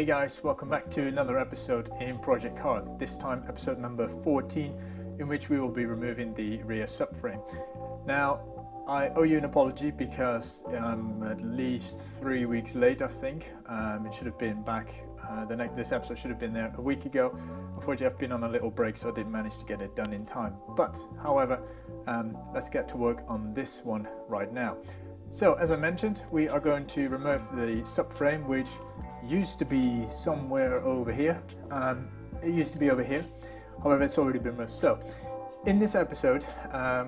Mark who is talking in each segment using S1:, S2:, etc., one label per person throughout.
S1: Hey guys, welcome back to another episode in Project Car. This time episode number 14, in which we will be removing the rear subframe. Now, I owe you an apology because I'm at least 3 weeks late, I think. It should have been back, this episode should have been there a week ago. Unfortunately, I've been on a little break, so I didn't manage to get it done in time. But, however, let's get to work on this one right now. So, as I mentioned, we are going to remove the subframe, which used to be somewhere over here. It used to be over here, however it's already been removed. So in this episode,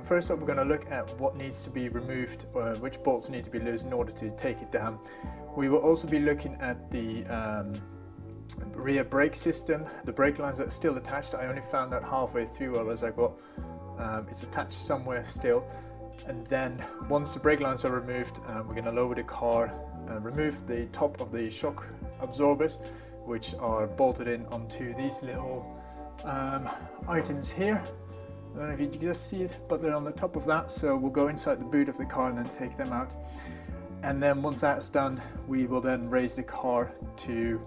S1: first up we're going to look at what needs to be removed, which bolts need to be loose in order to take it down. We will also be looking at the rear brake system, the brake lines that are still attached. I only found that halfway through. I was like, well, it's attached somewhere still. And then once the brake lines are removed, we're going to lower the car, remove the top of the shock absorbers, which are bolted in onto these little items here. I don't know if you can just see it, but they're on the top of that. So we'll go inside the boot of the car and then take them out. And then once that's done, we will then raise the car to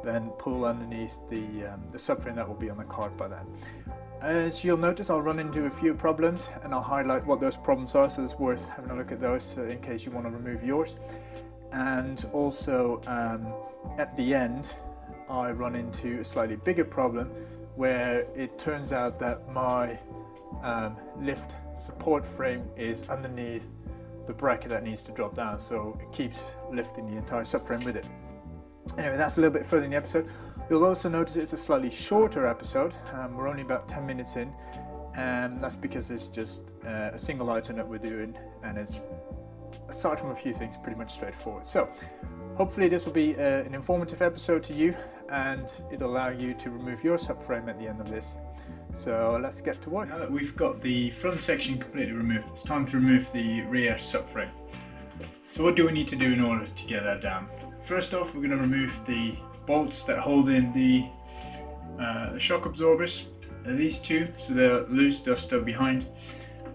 S1: then pull underneath the subframe that will be on the car by then. As you'll notice, I'll run into a few problems and I'll highlight what those problems are, so it's worth having a look at those in case you want to remove yours. And also at the end, I run into a slightly bigger problem where it turns out that my lift support frame is underneath the bracket that needs to drop down, so it keeps lifting the entire subframe with it. Anyway, that's a little bit further in the episode. You'll also notice it's a slightly shorter episode. We're only about 10 minutes in, and that's because it's just a single item that we're doing, and it's, aside from a few things, pretty much straightforward. So hopefully this will be an informative episode to you, and it'll allow you to remove your subframe at the end of this. So let's get to work. Now that we've got the front section completely removed, it's time to remove the rear subframe. So what do we need to do in order to get that down? First off, we're going to remove the bolts that hold in the shock absorbers. These two, so they're loose, they're still behind.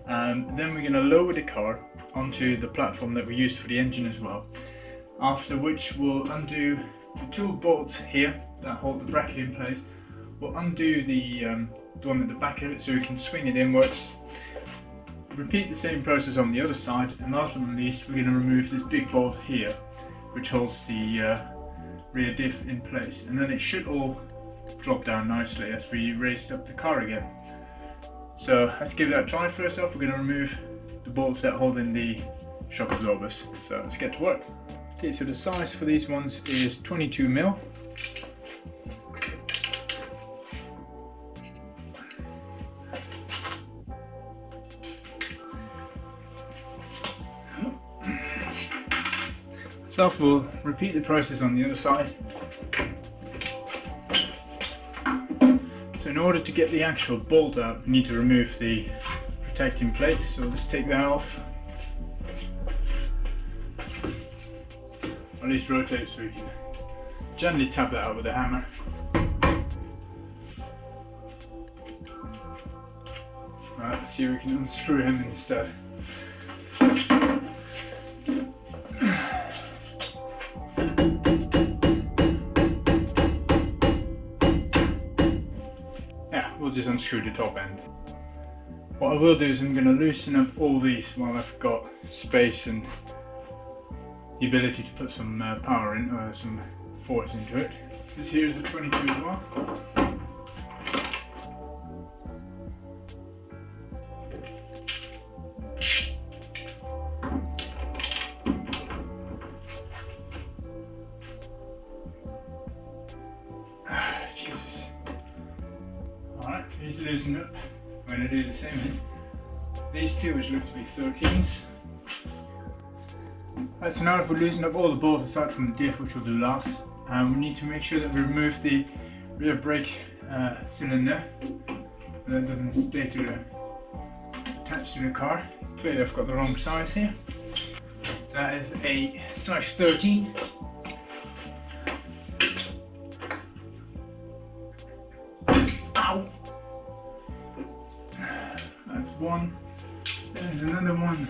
S1: Then we're going to lower the car onto the platform that we used for the engine as well. After which we'll undo the two bolts here that hold the bracket in place. We'll undo the one at the back of it so we can swing it inwards. Repeat the same process on the other side, and last but not least, we're going to remove this big bolt here, which holds the rear diff in place, and then it should all drop down nicely as we raised up the car again. So let's give that a try. First off, we're going to remove the bolts that hold in the shock absorbers. So let's get to work. Okay, so the size for these ones is 22mm. So we'll repeat the process on the other side. So in order to get the actual bolt out, we need to remove the protecting plates. So let's take that off. Or at least rotate so we can gently tap that out with a hammer. Right, let's see if we can unscrew him instead. We'll just unscrew the top end. What I will do is I'm going to loosen up all these while I've got space and the ability to put some power in, or some force into it. This here is a 22 as well. Alright, these loosen up. I'm going to do the same thing. These two, which look to be 13s. Right, so now if we loosen up all the bolts aside from the diff, which we'll do last, we need to make sure that we remove the rear brake cylinder, and that doesn't stay attached to the car. Clearly I've got the wrong size here. That is a size 13. Ow! That's one. There's another one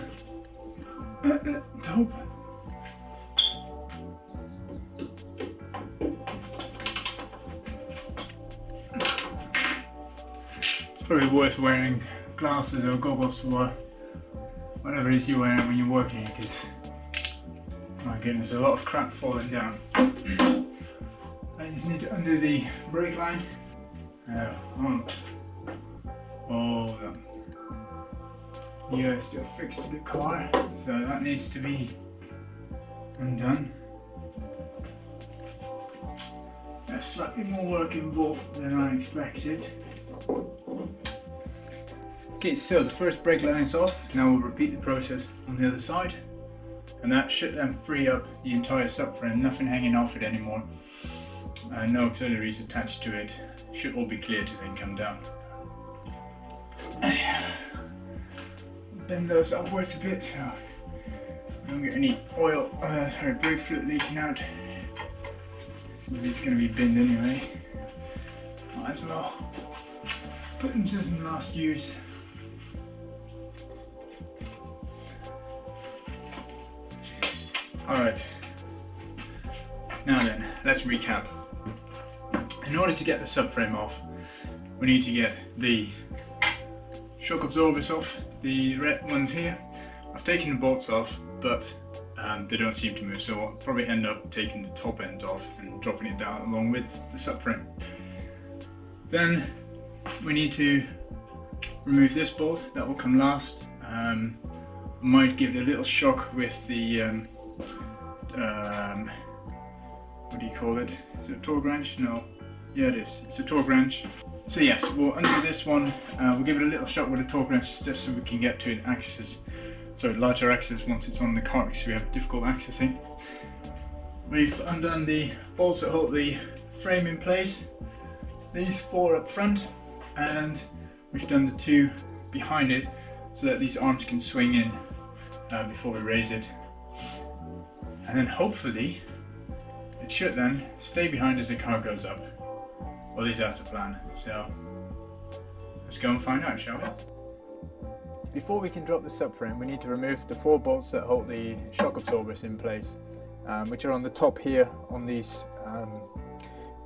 S1: at the top.
S2: probably worth wearing glasses or goggles or whatever it is you're wearing when you're working, because my goodness, a lot of crap falling down. I just need to undo the brake line. Hold on. Yeah, still fixed to the car, so that needs to be undone. There's slightly more work involved than I expected. Okay, so the first brake line is off. Now we'll repeat the process on the other side, and that should then free up the entire subframe, nothing hanging off it anymore, no auxiliaries attached to it. Should all be clear to then come down. Bend those upwards a bit so we don't get any oil, brake fluid leaking out. Since it's going to be binned anyway, might as well put them to some last use. Alright, now then, let's recap. In order to get the subframe off, we need to get the shock absorbers off, the red ones here. I've taken the bolts off, but they don't seem to move, so I'll probably end up taking the top end off and dropping it down along with the subframe. Then we need to remove this bolt, that will come last. Might give it a little shock with the what do you call it? Is it a torque wrench? No. Yeah, it is. It's a torque wrench. So yes, we'll undo this one. We'll give it a little shot with a torque wrench just so we can get to an axis, so larger axis once it's on the car, because we have difficult accessing. We've undone the bolts that hold the frame in place, these 4 up front, and we've done the 2 behind it so that these arms can swing in before we raise it. And then hopefully it should then stay behind as the car goes up. Well, at least that's the plan, so let's go and find out, shall we?
S1: Before we can drop the subframe, we need to remove the 4 bolts that hold the shock absorbers in place, which are on the top here on these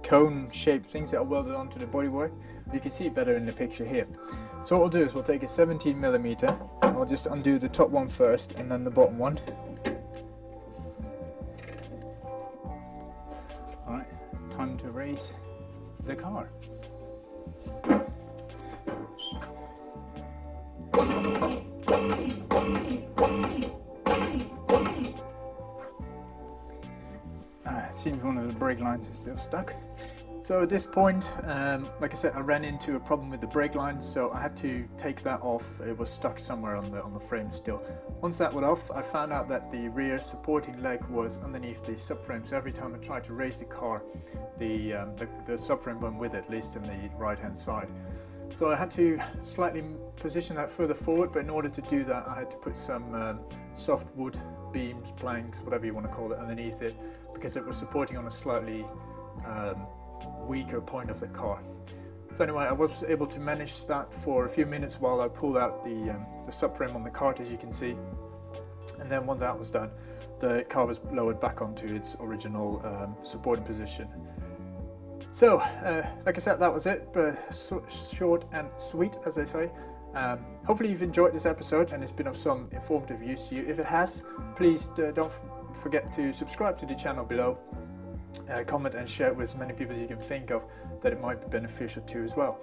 S1: cone shaped things that are welded onto the bodywork. You can see it better in the picture here. So what we'll do is we'll take a 17mm, and I'll just undo the top one first and then the bottom one. Alright, time to raise the car. It seems one of the brake lines is still stuck. So at this point, like I said, I ran into a problem with the brake line, so I had to take that off. It was stuck somewhere on the frame still. Once that went off, I found out that the rear supporting leg was underneath the subframe, so every time I tried to raise the car, the subframe went with it, at least in the right hand side. So I had to slightly position that further forward, but in order to do that I had to put some soft wood beams, planks, whatever you want to call it, underneath it, because it was supporting on a slightly weaker point of the car. So anyway, I was able to manage that for a few minutes while I pulled out the subframe on the cart, as you can see, and then once that was done, the car was lowered back onto its original supporting position. So like I said, that was it, but short and sweet, as they say. Hopefully you've enjoyed this episode and it's been of some informative use to you. If it has, please don't forget to subscribe to the channel below, comment and share it with as many people as you can think of that it might be beneficial to as well.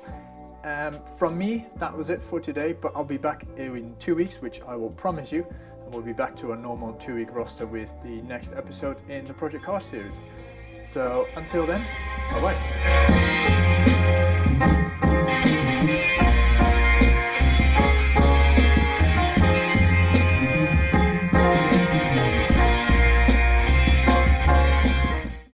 S1: From me, that was it for today, but I'll be back in 2 weeks, which I will promise you, and we'll be back to a normal 2-week roster with the next episode in the Project Car series. So until then, bye bye.